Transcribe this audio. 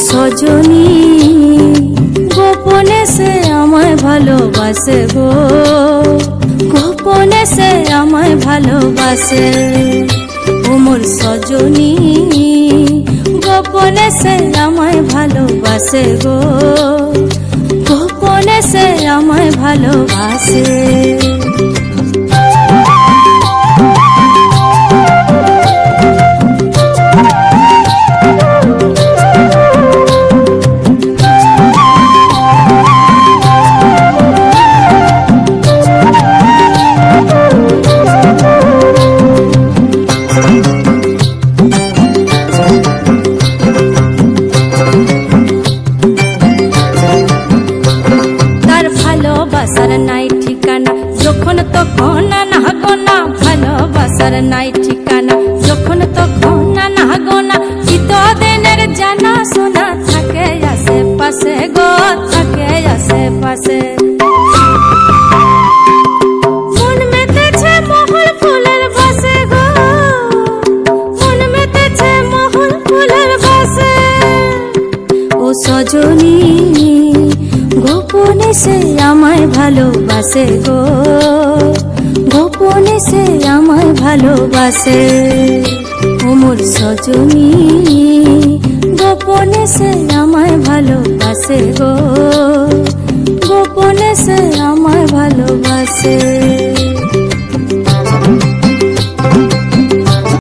সজনী গোপনে সে আমায় ভালোবাসে গো, গোপনে সে আমায় ভালোবাসে। ও মোর সজনী গোপনে সে আমায় ভালোবাসে গো, গোপনে সে আমায় ভালোবাসে। ভালোবাসার নাই ঠিকানা যখন তখন না গোনা, ভালোবাসার নাই ঠিকানা যখন তখন না গোনা। চিতদিনের জানা শোনা থাকে আশেপাশে গো, থাকে আশেপাশে। মন মেতেছে মহুল ফুলের বাসে গো, মন মেতেছে মহুল ফুলের বাসে। ও সজনী গোপনে সে আমায় ভালোবাসে গো, গোপনে সে আমায় ভালোবাসে। ও মোর সজনী গোপনে সে আমায় ভালোবাসে গো, গোপনে সে আমায় ভালোবাসে।